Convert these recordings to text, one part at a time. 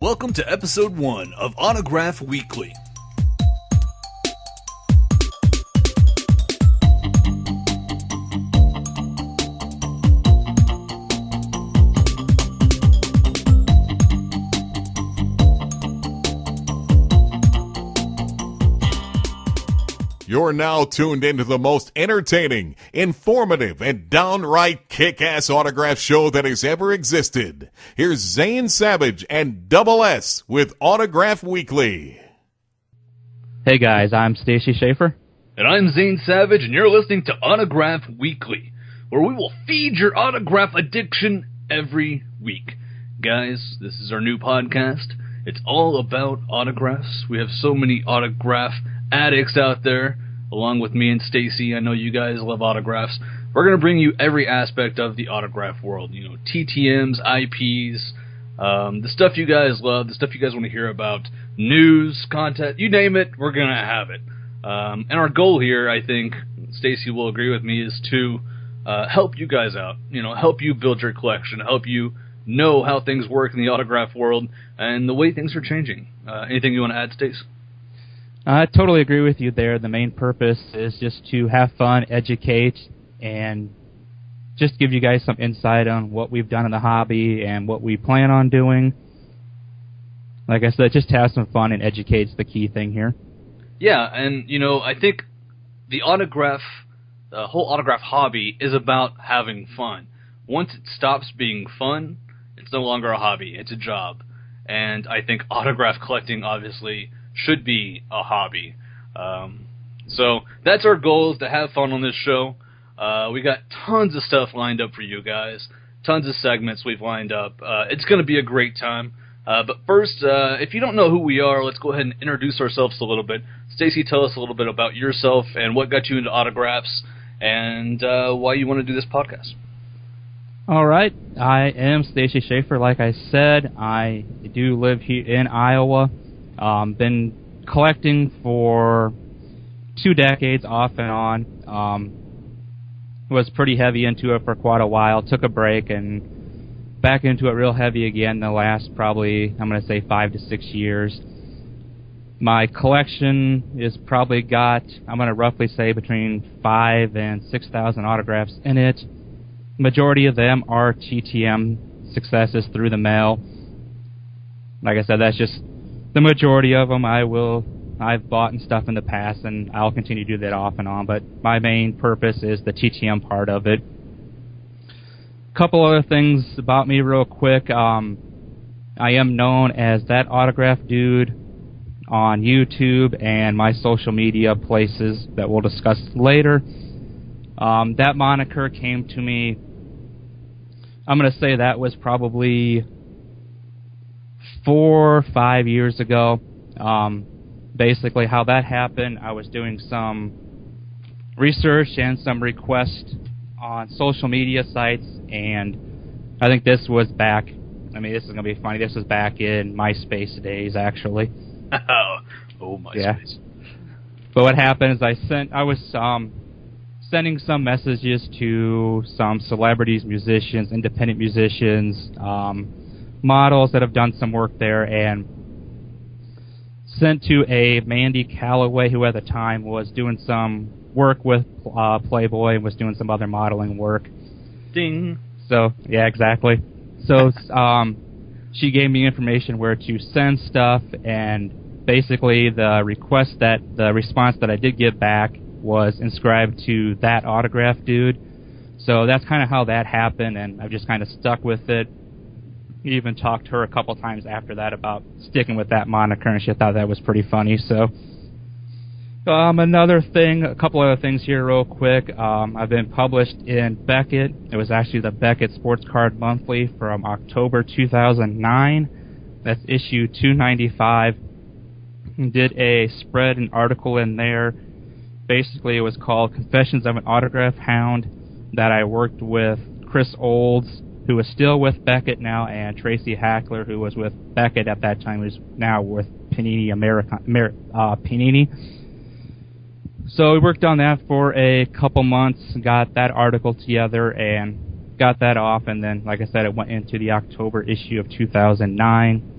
Welcome to episode 1 of Autograph Weekly. You're now tuned into the most entertaining, informative, and downright kick-ass autograph show that has ever existed. Here's Zane Savage and Double S with Autograph Weekly. Hey guys, I'm Stacy Schaefer. And I'm Zane Savage, and you're listening to Autograph Weekly, where we will feed your autograph addiction every week. Guys, this is our new podcast. It's all about autographs. We have so many autograph addicts out there, along with me and Stacy. I know you guys love autographs. We're going to bring you every aspect of the autograph world. You know, TTMs, IPs, the stuff you guys love, the stuff you guys want to hear about, news, content, you name it, we're going to have it. And our goal here, I think, Stacy will agree with me, is to help you guys out. You know, help you build your collection, help you know how things work in the autograph world and the way things are changing. Anything you want to add, Stace? I totally agree with you there. The main purpose is just to have fun, educate, and just give you guys some insight on what we've done in the hobby and what we plan on doing. Like I said, just have some fun and educate's the key thing here. Yeah, and, you know, I think the whole autograph hobby is about having fun. Once it stops being fun, it's no longer a hobby, it's a job. And I think autograph collecting, obviously, should be a hobby. So that's our goal, is to have fun on this show. We got tons of stuff lined up for you guys. Tons of segments we've lined up. It's going to be a great time. But first, if you don't know who we are, let's go ahead and introduce ourselves a little bit. Stacy, tell us a little bit about yourself and what got you into autographs and why you want to do this podcast. All right. I am Stacy Schaefer. Like I said, I do live here in Iowa. Been collecting for 2 decades off and on. Was pretty heavy into it for quite a while. Took a break and back into it real heavy again the last probably, I'm going to say 5 to 6 years. My collection is probably got, I'm going to roughly say, between 5,000 and 6,000 autographs in it. Majority of them are TTM successes through the mail. Like I said, that's just the majority of them. I've bought and stuff in the past, and I'll continue to do that off and on, but my main purpose is the TTM part of it. Couple other things about me real quick. I am known as That Autograph Dude on YouTube and my social media places that we'll discuss later. That moniker came to me, I'm going to say that was probably 4 or 5 years ago. Basically how that happened, I was doing some research and some requests on social media sites, and I think this was back, I mean, this is going to be funny, this was back in MySpace days, actually. Oh, MySpace. Yeah. But what happened is I was sending some messages to some celebrities, musicians, independent musicians, models that have done some work there, and sent to a Mandy Calloway, who at the time was doing some work with Playboy and was doing some other modeling work. Ding. So, yeah, exactly. So she gave me information where to send stuff, and basically the response that I did get back was inscribed to That Autograph Dude. So that's kind of how that happened, and I've just kind of stuck with it. Even talked to her a couple times after that about sticking with that moniker, and she thought that was pretty funny. So, another thing, a couple other things here real quick. I've been published in Beckett. It was actually the Beckett Sports Card Monthly from October 2009. That's issue 295. Did a spread, an article in there. Basically, it was called Confessions of an Autograph Hound, that I worked with Chris Olds, who is still with Beckett now, and Tracy Hackler, who was with Beckett at that time, who's now with Panini Panini. So we worked on that for a couple months, got that article together, and got that off, and then, like I said, it went into the October issue of 2009.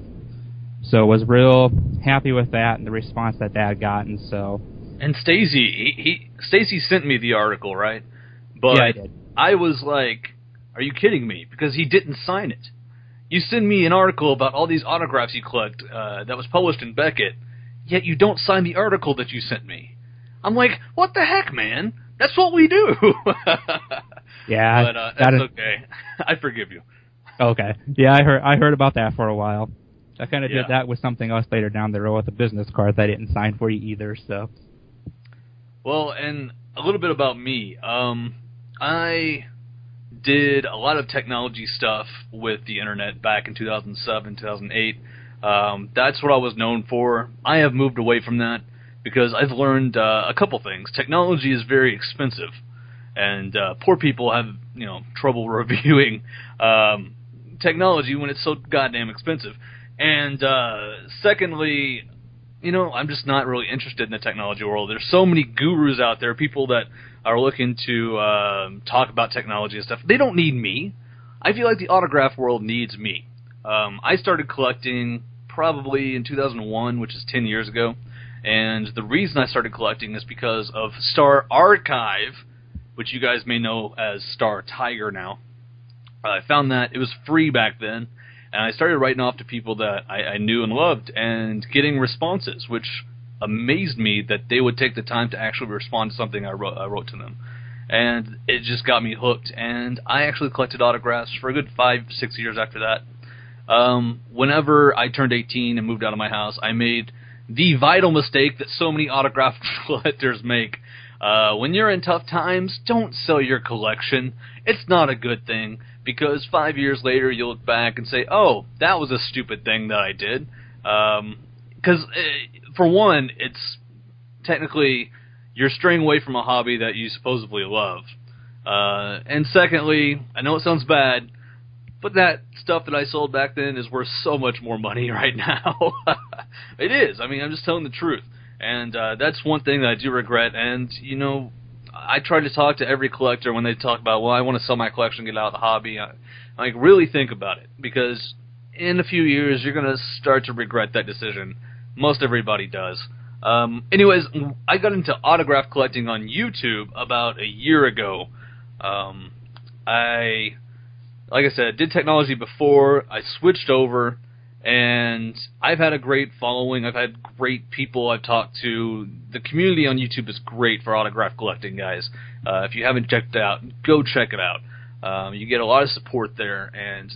So was real happy with that and the response that had gotten. So. And Stacy sent me the article, right? But Yeah, I did. I was like, are you kidding me? Because he didn't sign it. You send me an article about all these autographs you collect that was published in Beckett, yet you don't sign the article that you sent me. I'm like, what the heck, man? That's what we do. Yeah, but that's okay. I forgive you. Okay. Yeah, I heard about that for a while. I kind of Yeah. did that with something else later down the road with a business card that I didn't sign for you either. So. Well, and a little bit about me. I did a lot of technology stuff with the internet back in 2007, 2008. That's what I was known for. I have moved away from that because I've learned a couple things. Technology is very expensive, and poor people have trouble reviewing technology when it's so goddamn expensive. And secondly, I'm just not really interested in the technology world. There's so many gurus out there, people that are looking to talk about technology and stuff. They don't need me. I feel like the autograph world needs me. I started collecting probably in 2001, which is 10 years ago. And the reason I started collecting is because of Star Archive, which you guys may know as Star Tiger now. I found that it was free back then. And I started writing off to people that I knew and loved and getting responses, which amazed me that they would take the time to actually respond to something I wrote to them. And it just got me hooked. And I actually collected autographs for a good 5-6 years after that. Whenever I turned 18 and moved out of my house, I made the vital mistake that so many autograph collectors make. When you're in tough times, don't sell your collection. It's not a good thing. Because 5 years later, you'll look back and say, oh, that was a stupid thing that I did. Because, for one, it's technically you're straying away from a hobby that you supposedly love. And secondly, I know it sounds bad, but that stuff that I sold back then is worth so much more money right now. It is. I mean, I'm just telling the truth. And that's one thing that I do regret. And, I try to talk to every collector when they talk about, well, I want to sell my collection, get out of the hobby. I really think about it, because in a few years you're going to start to regret that decision. Most everybody does. Anyways, I got into autograph collecting on YouTube about a year ago. Like I said, did technology before. I switched over, and I've had a great following. I've had great people I've talked to. The community on YouTube is great for autograph collecting, guys. If you haven't checked it out, go check it out. You get a lot of support there, and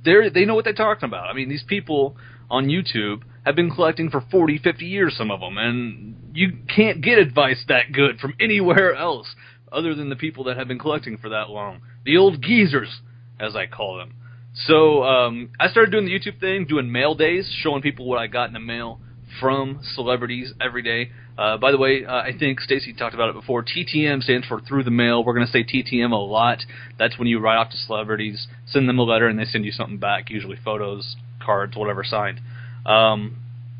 they know what they're talking about. I mean, these people on YouTube have been collecting for 40, 50 years, some of them, and you can't get advice that good from anywhere else other than the people that have been collecting for that long. The old geezers, as I call them. So I started doing the YouTube thing, doing mail days, showing people what I got in the mail from celebrities every day. By the way, I think Stacy talked about it before. TTM stands for Through the Mail. We're going to say TTM a lot. That's when you write off to celebrities, send them a letter, and they send you something back, usually photos, cards, whatever signed.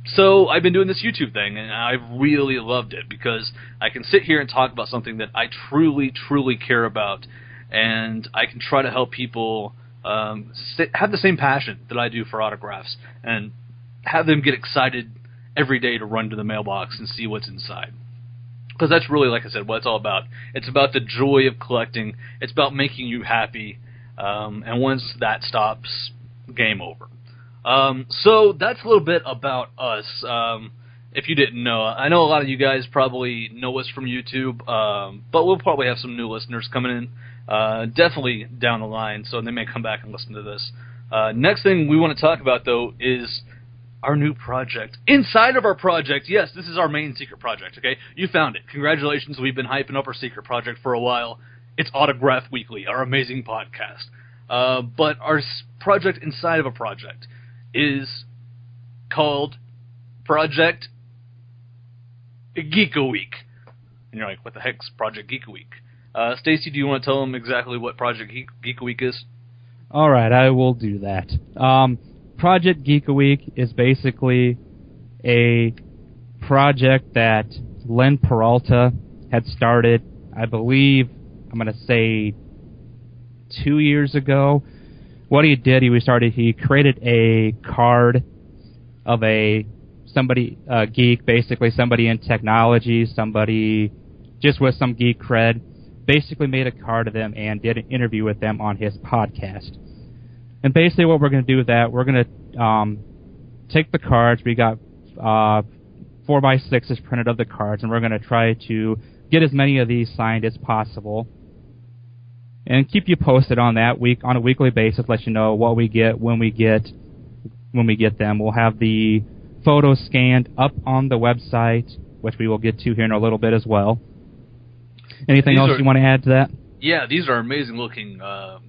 So I've been doing this YouTube thing, and I've really loved it because I can sit here and talk about something that I truly, truly care about, and I can try to help people have the same passion that I do for autographs and have them get excited every day to run to the mailbox and see what's inside. Because that's really, like I said, what it's all about. It's about the joy of collecting. It's about making you happy. And once that stops, game over. So that's a little bit about us. If you didn't know, I know a lot of you guys probably know us from YouTube, but we'll probably have some new listeners coming in. Definitely down the line, so they may come back and listen to this. Next thing we want to talk about, though, is our new project. Inside of our project, yes, this is our main secret project, okay? You found it. Congratulations, we've been hyping up our secret project for a while. It's Autograph Weekly, our amazing podcast. But our project inside of a project is called Project Geek a Week. And you're like, what the heck's Project Geek a Week? Stacy, do you want to tell them exactly what Project Geek a Week is? All right, I will do that. Project Geek a Week is basically a project that Len Peralta had started, I believe, I'm going to say 2 years ago. What he did, he created a card of somebody geek, basically somebody in technology, somebody just with some geek cred, basically made a card of them and did an interview with them on his podcast. And basically what we're going to do with that, we're going to take the cards. We got 4x6s printed of the cards, and we're going to try to get as many of these signed as possible. And keep you posted on that on a weekly basis, let you know what we get when we get them. We'll have the photos scanned up on the website, which we will get to here in a little bit as well. Anything else you want to add to that? Yeah, these are amazing looking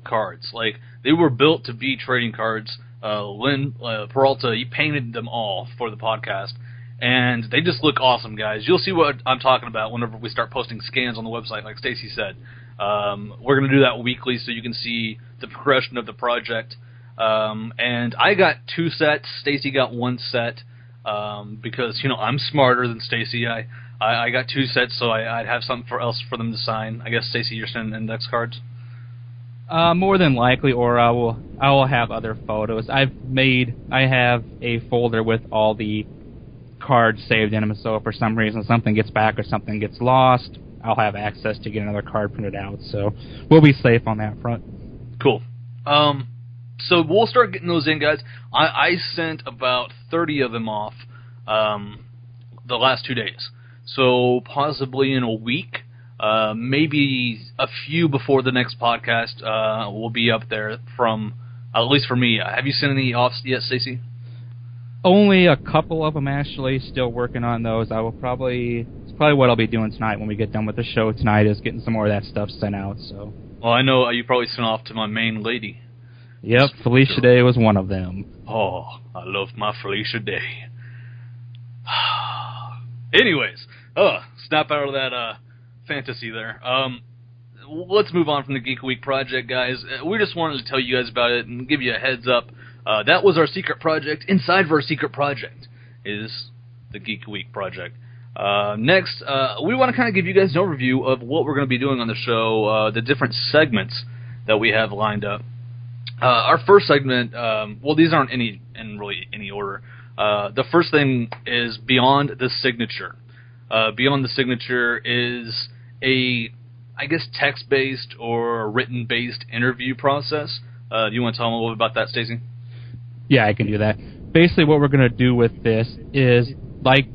cards. Like, they were built to be trading cards. Lynn Peralta, he painted them all for the podcast, and they just look awesome, guys. You'll see what I'm talking about whenever we start posting scans on the website, like Stacy said. We're going to do that weekly so you can see the progression of the project. And I got 2 sets. Stacy got 1 set because, I'm smarter than Stacy. I got 2 sets, so I'd have something else for them to sign. I guess, Stacy, you're sending index cards? More than likely, or I will have other photos. I have a folder with all the cards saved in them, so if for some reason something gets back or something gets lost, I'll have access to get another card printed out, so we'll be safe on that front. Cool. So we'll start getting those in, guys. I sent about 30 of them off the last 2 days. So possibly in a week, maybe a few before the next podcast will be up there from, at least for me. Have you sent any off yet, Stacey? Only a couple of them, actually. Still working on those. It's probably what I'll be doing tonight when we get done with the show tonight, is getting some more of that stuff sent out. So. Well, I know you probably sent off to my main lady. Yep, Felicia Day was one of them. Oh, I love my Felicia Day. Anyways, snap out of that fantasy there. Let's move on from the Geek Week project, guys. We just wanted to tell you guys about it and give you a heads up. That was our secret project. Inside of our secret project is the Geek Week project. Next, we want to kind of give you guys an overview of what we're going to be doing on the show, the different segments that we have lined up. Our first segment, well, these aren't in really any order. The first thing is Beyond the Signature. Beyond the Signature is I guess, text-based or written-based interview process. Do you want to tell them a little bit about that, Stacey? Yeah, I can do that. Basically, what we're going to do with this is, like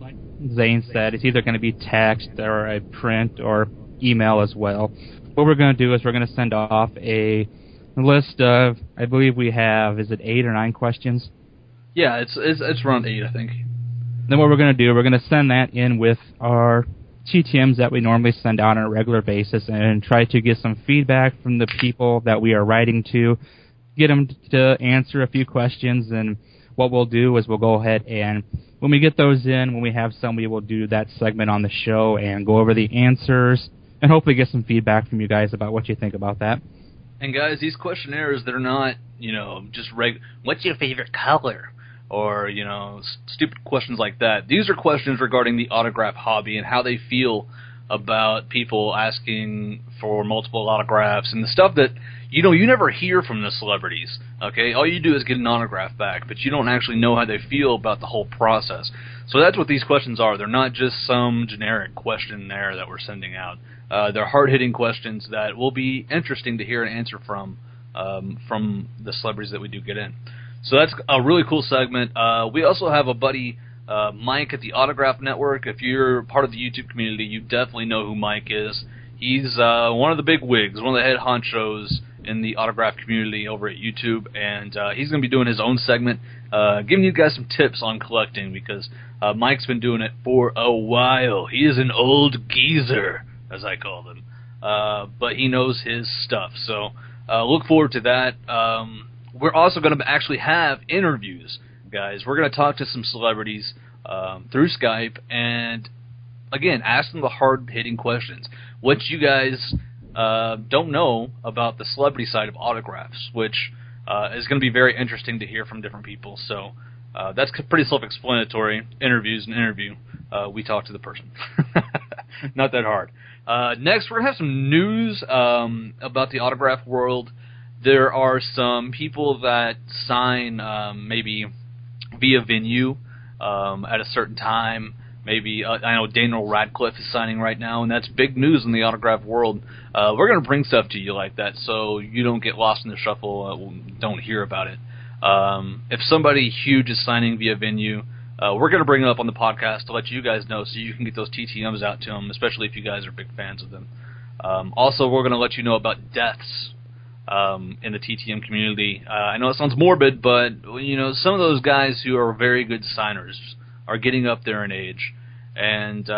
Zane said, it's either going to be text or a print or email as well. What we're going to do is we're going to send off a list of, I believe we have, is it 8 or 9 questions? Yeah, it's around 8, I think. Then what we're going to do, we're going to send that in with our TTMs that we normally send out on a regular basis and try to get some feedback from the people that we are writing to, get them to answer a few questions, and what we'll do is we'll go ahead and when we get those in, when we have some, we will do that segment on the show and go over the answers and hopefully get some feedback from you guys about what you think about that. And guys, these questionnaires, they're not, just what's your favorite color? Or, stupid questions like that. These are questions regarding the autograph hobby and how they feel about people asking for multiple autographs and the stuff that, you never hear from the celebrities, okay? All you do is get an autograph back, but you don't actually know how they feel about the whole process. So that's what these questions are. They're not just some generic questionnaire that we're sending out. They're hard-hitting questions that will be interesting to hear an answer from the celebrities that we do get in. So that's a really cool segment. We also have a buddy, Mike, at the Autograph Network. If you're part of the YouTube community, you definitely know who Mike is. He's one of the big wigs, one of the head honchos in the autograph community over at YouTube, and he's going to be doing his own segment, giving you guys some tips on collecting, because Mike's been doing it for a while. He is an old geezer, as I call him, but he knows his stuff. So look forward to that. We're also going to actually have interviews, guys. We're going to talk to some celebrities through Skype and, again, ask them the hard-hitting questions. What you guys don't know about the celebrity side of autographs, which is going to be very interesting to hear from different people. So that's pretty self-explanatory. Interviews and interview. We talk to the person. Not that hard. Next, we're going to have some news about the autograph world. There are some people that sign maybe via Venue. at a certain time. Maybe, I know Daniel Radcliffe is signing right now, and that's big news in the autograph world. We're going to bring stuff to you like that so you don't get lost in the shuffle, don't hear about it. If somebody huge is signing via venue, we're going to bring it up on the podcast to let you guys know so you can get those TTMs out to them, especially if you guys are big fans of them. Also, we're going to let you know about deaths in the TTM community. I know it sounds morbid, but some of those guys who are very good signers are getting up there in age. And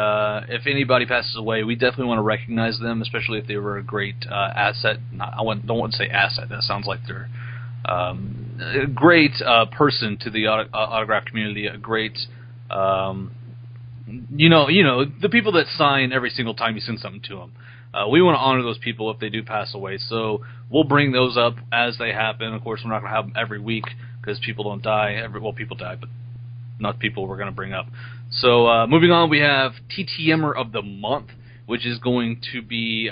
if anybody passes away, we definitely want to recognize them, especially if they were a great asset. Don't want to say asset. That sounds like they're a great person to the autograph community. A great, the people that sign every single time you send something to them. We want to honor those people if they do pass away. So we'll bring those up as they happen. Of course, we're not going to have them every week because people don't die. People die, but not people we're going to bring up. So moving on, we have TTMer of the Month, which is going to be,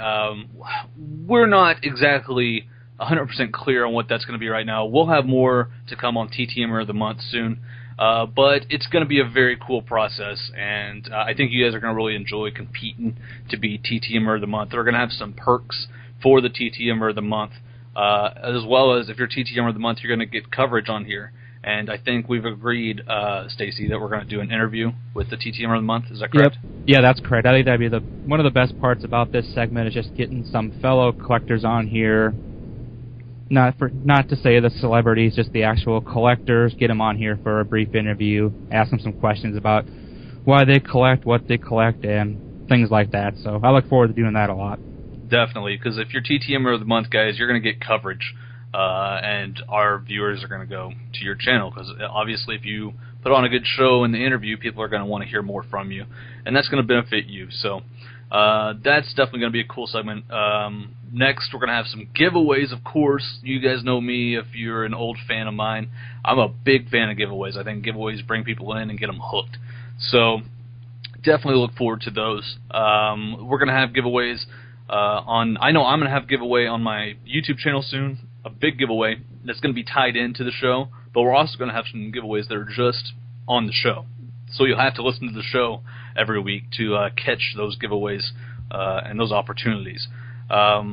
we're not exactly 100% clear on what that's going to be right now. We'll have more to come on TTMer of the Month soon, but it's going to be a very cool process, and I think you guys are going to really enjoy competing to be TTMer of the Month. They're going to have some perks for the TTMer of the Month, as well as if you're TTMer of the Month, you're going to get coverage on here. And I think we've agreed, Stacy, that we're going to do an interview with the TTMer of the Month. Is that correct? Yep. Yeah, that's correct. I think that'd be one of the best parts about this segment is just getting some fellow collectors on here. Not to say the celebrities, just the actual collectors. Get them on here for a brief interview. Ask them some questions about why they collect, what they collect, and things like that. So I look forward to doing that a lot. Definitely, because if you're TTMer of the Month, guys, you're going to get coverage. And our viewers are going to go to your channel because obviously if you put on a good show in the interview, people are going to want to hear more from you, and that's going to benefit you. So that's definitely going to be a cool segment. Next, we're going to have some giveaways, of course. You guys know me if you're an old fan of mine. I'm a big fan of giveaways. I think giveaways bring people in and get them hooked. So definitely look forward to those. We're going to have giveaways I know I'm going to have a giveaway on my YouTube channel soon. A big giveaway that's going to be tied into the show, but we're also going to have some giveaways that are just on the show. So you'll have to listen to the show every week to catch those giveaways and those opportunities. I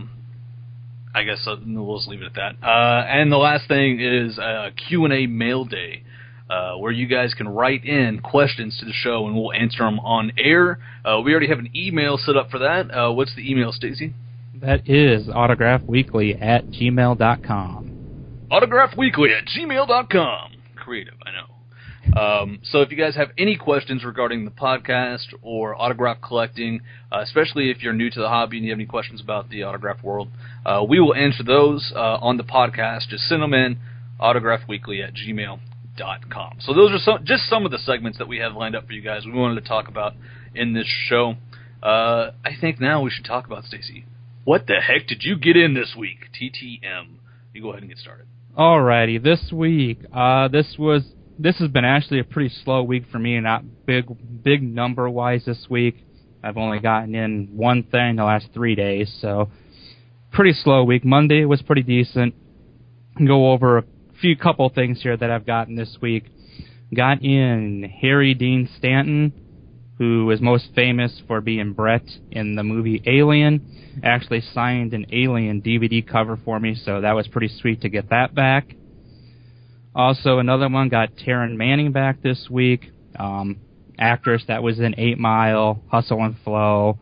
guess we'll just leave it at that. And the last thing is Q&A mail day, where you guys can write in questions to the show and we'll answer them on air. We already have an email set up for that. What's the email, Stacy? That is autographweekly@gmail.com. Autographweekly@gmail.com. Creative, I know. So if you guys have any questions regarding the podcast or autograph collecting, especially if you're new to the hobby and you have any questions about the autograph world, we will answer those on the podcast. Just send them in, autographweekly@gmail.com. So those are just some of the segments that we have lined up for you guys we wanted to talk about in this show. I think now we should talk about, Stacy, what the heck did you get in this week? TTM. You go ahead and get started. Alrighty, this week, this has been actually a pretty slow week for me, not big number-wise this week. I've only gotten in one thing the last 3 days, so pretty slow week. Monday was pretty decent. Go over a couple things here that I've gotten this week. Got in Harry Dean Stanton, who is most famous for being Brett in the movie Alien. Actually signed an Alien DVD cover for me, so that was pretty sweet to get that back. Also, another one, got Taryn Manning back this week. Actress that was in 8 Mile, Hustle and Flow,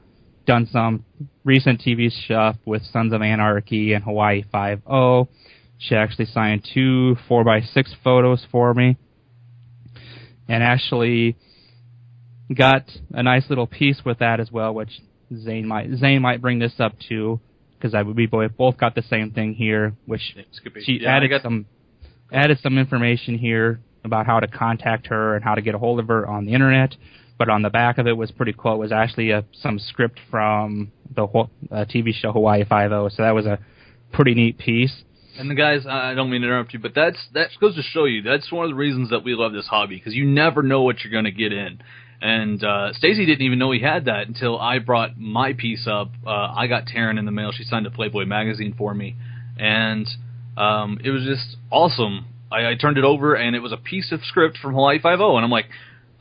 done some recent TV stuff with Sons of Anarchy and Hawaii Five-0. She actually signed 2 4x6 photos for me. And actually got a nice little piece with that as well, which Zane might bring this up too, because we both got the same thing here, which she added some information here about how to contact her and how to get a hold of her on the internet. But on the back of it was pretty cool. It was actually some script from the TV show Hawaii Five-0, so that was a pretty neat piece. And the guys, I don't mean to interrupt you, but that goes to show you that's one of the reasons that we love this hobby, because you never know what you're going to get in. And Stacy didn't even know he had that until I brought my piece up. I got Taryn in the mail. She signed a Playboy magazine for me, and it was just awesome. I turned it over, and it was a piece of script from Hawaii Five-0, and I'm like,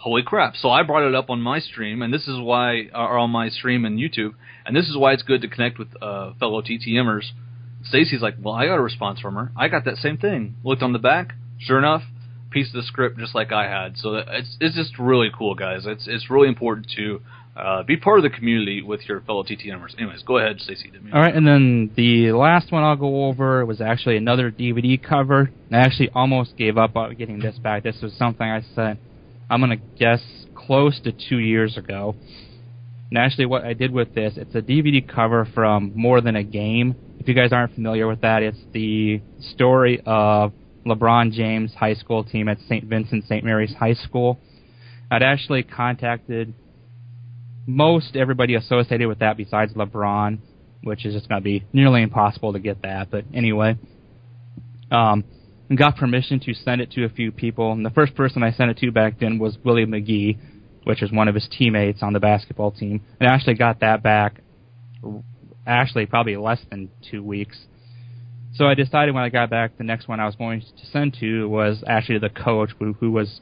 holy crap. So I brought it up on my stream, and this is why, or on my stream and YouTube, and this is why it's good to connect with fellow TTMers. Stacy's like, well, I got a response from her. I got that same thing. Looked on the back, sure enough, piece of the script just like I had. So it's just really cool, guys. It's really important to be part of the community with your fellow TTMers. Anyways, go ahead, Stacy. All right, and then the last one I'll go over was actually another DVD cover. I actually almost gave up on getting this back. This was something I said, I'm going to guess, close to 2 years ago. And actually what I did with this, it's a DVD cover from More Than a Game. If you guys aren't familiar with that, it's the story of LeBron James' high school team at St. Vincent St. Mary's High School. I'd actually contacted most everybody associated with that besides LeBron, which is just going to be nearly impossible to get that. But anyway, and got permission to send it to a few people. And the first person I sent it to back then was Willie McGee, which was one of his teammates on the basketball team. And I actually got that back actually probably less than 2 weeks. So I decided when I got back, the next one I was going to send to was actually the coach, who was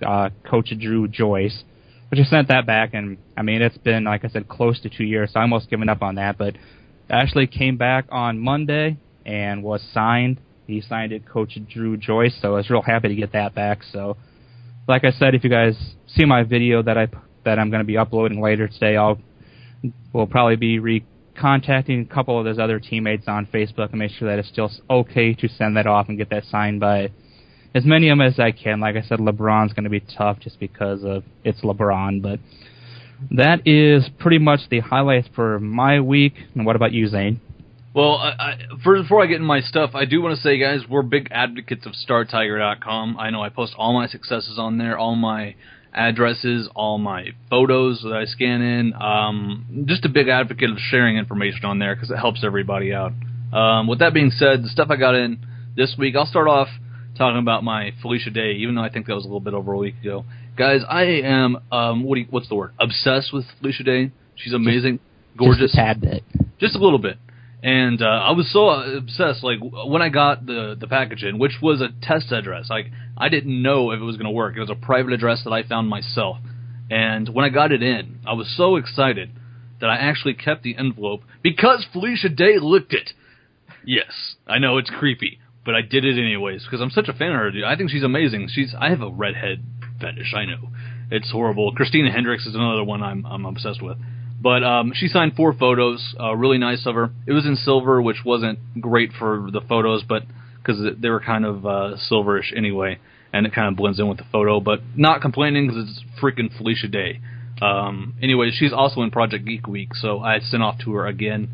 Coach Drew Joyce, which I sent that back. And, I mean, it's been, like I said, close to 2 years, so I almost given up on that. But it actually came back on Monday and was signed. He signed it, Coach Drew Joyce, so I was real happy to get that back. So, like I said, if you guys see my video that I'm going to be uploading later today, we'll probably be contacting a couple of those other teammates on Facebook and make sure that it's still okay to send that off and get that signed by as many of them as I can. Like I said, LeBron's going to be tough just because of it's LeBron. But that is pretty much the highlights for my week. And what about you, Zane? Well, before I get into my stuff, I do want to say, guys, we're big advocates of StarTiger.com. I know I post all my successes on there, all my addresses, all my photos that I scan in. Just a big advocate of sharing information on there because it helps everybody out. With that being said, the stuff I got in this week, I'll start off talking about my Felicia Day, even though I think that was a little bit over a week ago. Guys, I am, what's the word? Obsessed with Felicia Day. She's amazing, gorgeous. Just a tad bit. Just a little bit. And I was so obsessed, like, when I got the package in, which was a test address. Like, I didn't know if it was going to work. It was a private address that I found myself. And when I got it in, I was so excited that I actually kept the envelope because Felicia Day licked it. Yes, I know it's creepy, but I did it anyways because I'm such a fan of her, dude. I think she's amazing. I have a redhead fetish, I know. It's horrible. Christina Hendricks is another one I'm obsessed with. But she signed 4 photos, really nice of her. It was in silver, which wasn't great for the photos, but because they were kind of silverish anyway, and it kind of blends in with the photo. But not complaining because it's freaking Felicia Day. Anyway, she's also in Project Geek Week, so I sent off to her again.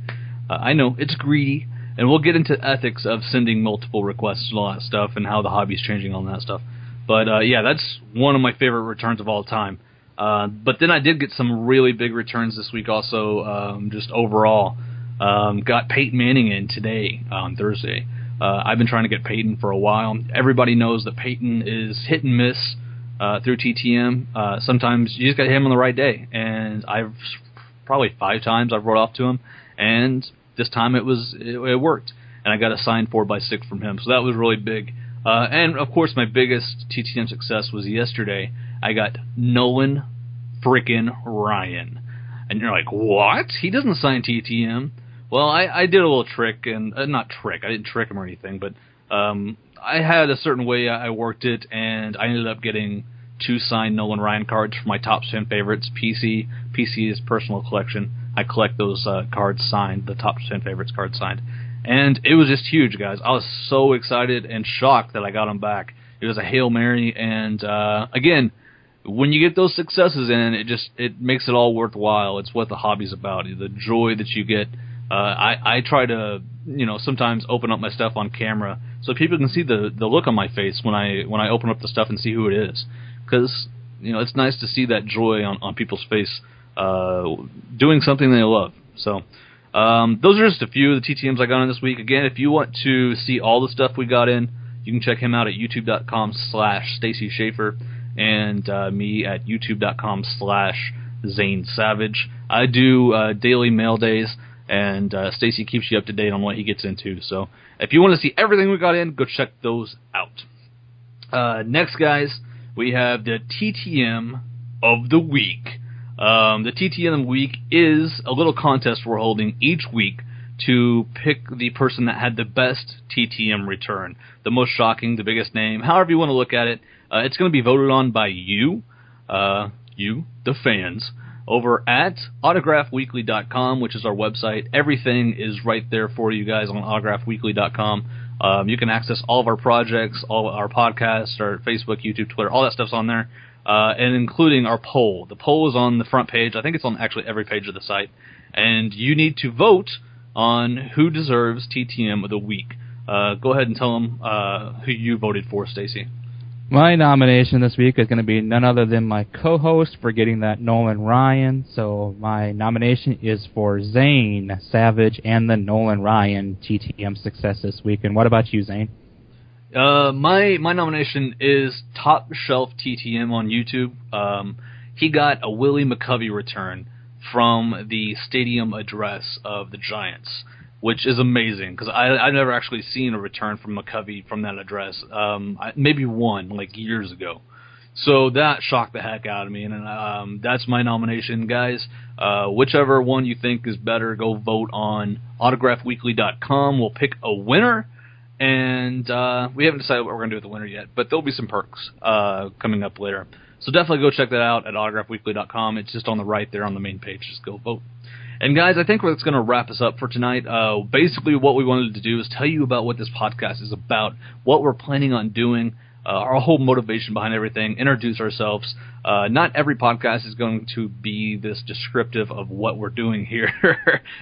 I know, it's greedy, and we'll get into ethics of sending multiple requests and all that stuff, and how the hobby's changing on that stuff. But yeah, that's one of my favorite returns of all time. But then I did get some really big returns this week also, just overall. Got Peyton Manning in today, on Thursday. I've been trying to get Peyton for a while. Everybody knows that Peyton is hit and miss through TTM. Sometimes you just got to hit him on the right day. And I've probably 5 times I've wrote off to him. And this time it worked. And I got a signed 4x6 from him. So that was really big. And, of course, my biggest TTM success was yesterday. I got Nolan frickin' Ryan. And you're like, what? He doesn't sign TTM. Well, I did a little trick, and not trick, I didn't trick him or anything, but I had a certain way I worked it, and I ended up getting 2 signed Nolan Ryan cards for my top 10 favorites. PC is personal collection. I collect those cards signed, the top 10 favorites cards signed. And it was just huge, guys. I was so excited and shocked that I got them back. It was a Hail Mary, and again, when you get those successes in, it makes it all worthwhile. It's what the hobby's about, the joy that you get. I try to, sometimes open up my stuff on camera so people can see the look on my face when I open up the stuff and see who it is. Because, it's nice to see that joy on people's face doing something they love. So, those are just a few of the TTMs I got in this week. Again, if you want to see all the stuff we got in, you can check him out at youtube.com/Stacy Schaefer and me at youtube.com/Zane Savage. I do daily mail days, and Stacy keeps you up to date on what he gets into. So if you want to see everything we got in, go check those out. Next, guys, we have the TTM of the Week. The TTM of the Week is a little contest we're holding each week to pick the person that had the best TTM return, the most shocking, the biggest name, however you want to look at it. It's going to be voted on by you, the fans, over at autographweekly.com, which is our website. Everything is right there for you guys on autographweekly.com. You can access all of our projects, all of our podcasts, our Facebook, YouTube, Twitter, all that stuff's on there, and including our poll. The poll is on the front page. I think it's on actually every page of the site. And you need to vote on who deserves TTM of the Week. Go ahead and tell them who you voted for, Stacy. My nomination this week is going to be none other than my co-host for getting that Nolan Ryan. So my nomination is for Zane Savage and the Nolan Ryan TTM success this week. And what about you, Zane? My nomination is Top Shelf TTM on YouTube. He got a Willie McCovey return from the stadium address of the Giants, which is amazing because I've never actually seen a return from McCovey from that address. Maybe one, like years ago. So that shocked the heck out of me, and that's my nomination, guys. Whichever one you think is better, go vote on autographweekly.com. We'll pick a winner, and we haven't decided what we're going to do with the winner yet, but there'll be some perks coming up later. So definitely go check that out at autographweekly.com. It's just on the right there on the main page. Just go vote. And guys, I think that's going to wrap us up for tonight. Basically, what we wanted to do is tell you about what this podcast is about, what we're planning on doing, our whole motivation behind everything, introduce ourselves. Not every podcast is going to be this descriptive of what we're doing here,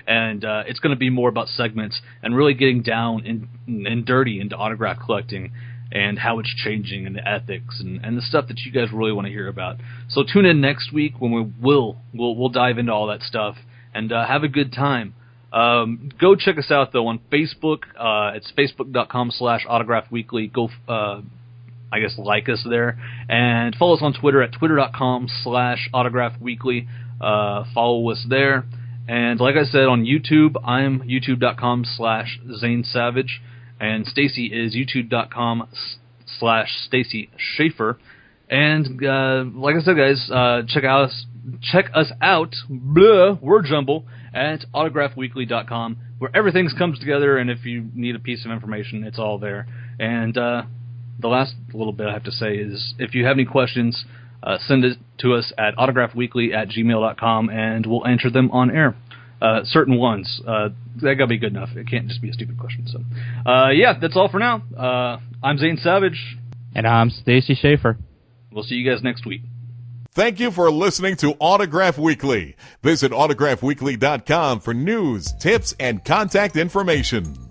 and it's going to be more about segments and really getting down and dirty into autograph collecting and how it's changing and the ethics and the stuff that you guys really want to hear about. So tune in next week when we'll dive into all that stuff and have a good time. Go check us out, though, on Facebook. It's facebook.com/autographweekly. Go, like us there. And follow us on Twitter at twitter.com/autographweekly. Follow us there. And like I said, on YouTube, I'm youtube.com/Zane Savage. And Stacy is youtube.com/Stacy Schaefer. And like I said, guys, check us out, word jumble, at autographweekly.com, where everything comes together, and if you need a piece of information, it's all there. And the last little bit I have to say is, if you have any questions, send it to us at autographweekly@gmail.com, and we'll answer them on air. Certain ones. That gotta be good enough. It can't just be a stupid question. So, yeah, that's all for now. I'm Zane Savage. And I'm Stacy Schaefer. We'll see you guys next week. Thank you for listening to Autograph Weekly. Visit autographweekly.com for news, tips, and contact information.